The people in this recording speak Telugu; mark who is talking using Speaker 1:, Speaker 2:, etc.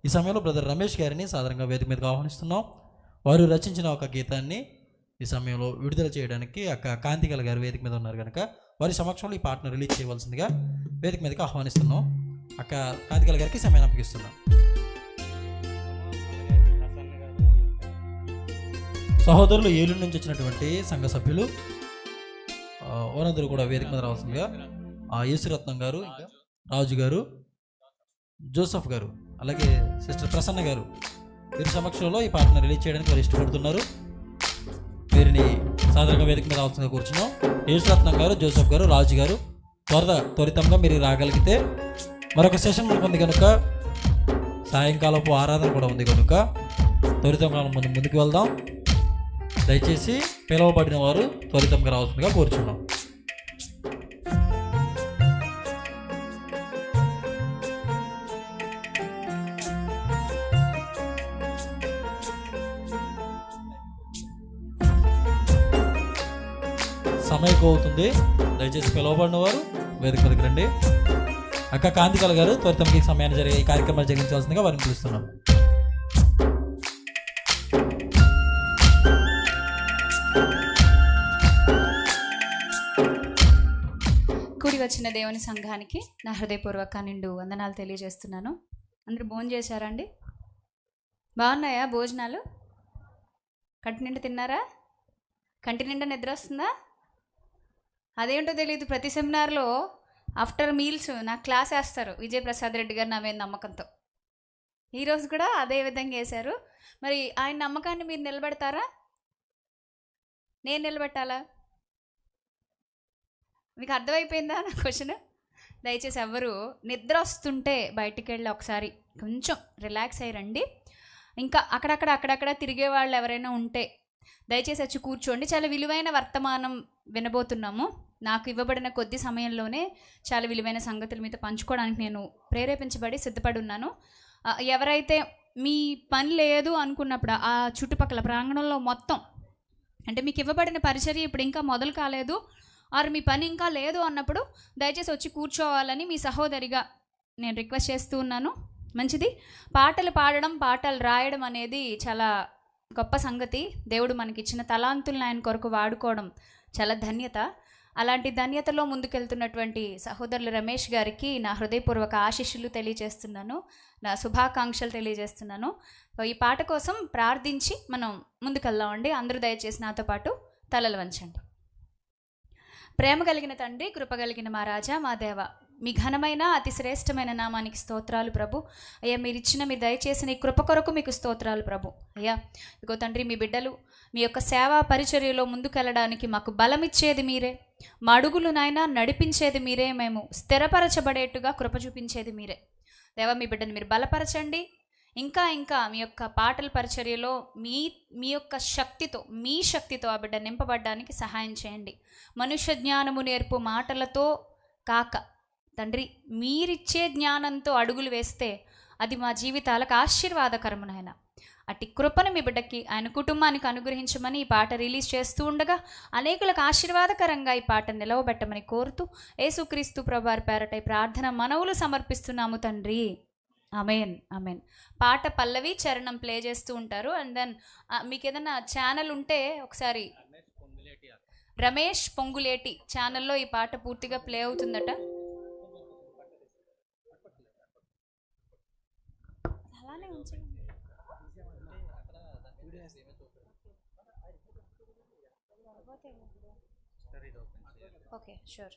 Speaker 1: ఈ సమయంలో బ్రదర్ రమేష్ గారిని సాధారణంగా వేదిక మీదకి ఆహ్వానిస్తున్నాం. వారు రచించిన ఒక గీతాన్ని ఈ సమయంలో విడుదల చేయడానికి అక్క కాంతికల గారు వేదిక మీద ఉన్నారు కనుక వారి సమక్షంలో ఈ పాటను రిలీజ్ చేయవలసిందిగా వేదిక మీదకి ఆహ్వానిస్తున్నాం. అక్క కాంతికల గారికి సమయాన్ని అప్పగిస్తున్నాం. సహోదరులు ఏలూరు నుంచి వచ్చినటువంటి సంఘ సభ్యులు ఓనందరూ కూడా వేదిక మీద రావాల్సిందిగా యేసురత్నం గారు, ఇంకా రాజు గారు, జోసఫ్ గారు, అలాగే సిస్టర్ ప్రసన్న గారు వీరి సమక్షంలో ఈ పాటను రిలీజ్ చేయడానికి వారు ఇష్టపడుతున్నారు. వీరిని సాధారణంగా వేదిక మీద రావాల్సిందిగా కూర్చున్నాం. యేసురత్నం గారు, జోసఫ్ గారు, రాజు గారు త్వరితంగా మీరు రాగలిగితే మరొక సెషన్ మనకు ఉంది కనుక సాయంకాలపు ఆరాధన కూడా ఉంది కనుక త్వరితంగా ముందుకు వెళ్దాం. దయచేసి పిలువబడిన వారు త్వరితంగా రావాల్సిందిగా కోరుచున్నాం. సమయం అవుతుంది. దయచేసి పిలువబడిన వారు వేదిక మీదకి రండి. అక్క కాంతికల గారు త్వరితంగా ఈ సమయాన్ని ఈ కార్యక్రమాలు జరిగించాల్సిందిగా వారిని పిలుస్తున్నాం.
Speaker 2: కూడి వచ్చిన దేవుని సంఘానికి నా హృదయపూర్వక నిండు వందనాలు తెలియజేస్తున్నాను. అందరూ భోజనం చేశారండి? బాగున్నాయా భోజనాలు? కంటి నిండా తిన్నారా? కంటి నిండా నిద్ర వస్తుందా? అదేంటో తెలియదు, ప్రతి సెమినార్లో ఆఫ్టర్ మీల్స్ నాకు క్లాస్ వేస్తారు విజయప్రసాద్ రెడ్డి గారు నా మీద నమ్మకంతో. ఈరోజు కూడా అదే విధంగా వేశారు. మరి ఆయన నమ్మకాన్ని మీరు నిలబెడతారా? నేను నిలబెట్టాలా? మీకు అర్థమైపోయిందా నా క్వశ్చన్? దయచేసి ఎవరు నిద్ర వస్తుంటే బయటికి వెళ్ళి ఒకసారి కొంచెం రిలాక్స్ అయ్యి రండి. ఇంకా అక్కడక్కడ తిరిగే వాళ్ళు ఎవరైనా ఉంటే దయచేసి వచ్చి కూర్చోండి. చాలా విలువైన వర్తమానం వినబోతున్నాము. నాకు ఇవ్వబడిన కొద్ది సమయంలోనే చాలా విలువైన సంగతుల మీద పంచుకోవడానికి నేను ప్రేరేపించబడి సిద్ధపడి ఉన్నాను. ఎవరైతే మీ పని లేదు అనుకున్నప్పుడు ఆ చుట్టుపక్కల ప్రాంగణంలో మొత్తం అంటే మీకు ఇవ్వబడిన పరిచర్య ఇప్పుడు ఇంకా మొదలు కాలేదు, ఆరు మీ పని ఇంకా లేదు అన్నప్పుడు దయచేసి వచ్చి కూర్చోవాలని మీ సహోదరిగా నేను రిక్వెస్ట్ చేస్తూ ఉన్నాను. మంచిది. పాటలు పాడడం, పాటలు రాయడం అనేది చాలా గొప్ప సంగతి. దేవుడు మనకిచ్చిన తలాంతులను ఆయన కొరకు వాడుకోవడం చాలా ధన్యత. అలాంటి ధన్యతలో ముందుకెళ్తున్నటువంటి సహోదరులు రమేష్ గారికి నా హృదయపూర్వక ఆశీస్సులు తెలియజేస్తున్నాను, నా శుభాకాంక్షలు తెలియజేస్తున్నాను. ఈ పాట కోసం ప్రార్థించి మనం ముందుకెళ్దామండి. అందరూ దయచేసి నాతో పాటు తలలు వంచండి. ప్రేమ కలిగిన తండ్రి, కృప కలిగిన మా రాజా, మా దేవ, మీ ఘనమైన అతి శ్రేష్టమైన నామానికి స్తోత్రాలు ప్రభు. అయ్యా, మీరు దయచేసిన ఈ కృప కొరకు మీకు స్తోత్రాలు ప్రభు. అయ్యా, ఇగో తండ్రి, మీ బిడ్డలు మీ యొక్క సేవా పరిచర్యలో ముందుకెళ్ళడానికి మాకు బలమిచ్చేది మీరే, మా అడుగులు నాయన నడిపించేది మీరే, మేము స్థిరపరచబడేట్టుగా కృప చూపించేది మీరే. దేవ, మీ బిడ్డను మీరు బలపరచండి. ఇంకా మీ యొక్క పాటల పరిచర్యలో మీ యొక్క శక్తితో, మీ శక్తితో ఆ బిడ్డ నింపబడ్డానికి సహాయం చేయండి. మనుష్య జ్ఞానము నేర్పు మాటలతో కాక తండ్రి, మీరిచ్చే జ్ఞానంతో అడుగులు వేస్తే అది మా జీవితాలకు ఆశీర్వాదకరమునైనా అట్టి కృపను మీ బిడ్డకి, ఆయన కుటుంబానికి అనుగ్రహించమని ఈ పాట రిలీజ్ చేస్తూ ఉండగా అనేకులకు ఆశీర్వాదకరంగా ఈ పాట నిలవబెట్టమని కోరుతూ యేసుక్రీస్తు ప్రభువారి పేరట ప్రార్థన మనవులు సమర్పిస్తున్నాము తండ్రి. ఆమేన్, ఆమేన్. పాట పల్లవి చరణం ప్లే చేస్తూ ఉంటారు. అండ్ దెన్ మీకు ఏదైనా ఛానల్ ఉంటే ఒకసారి రమేష్ పొంగులేటి ఛానల్లో ఈ పాట పూర్తిగా ప్లే అవుతుందట. అలానే ఉంచండి. Okay, sure.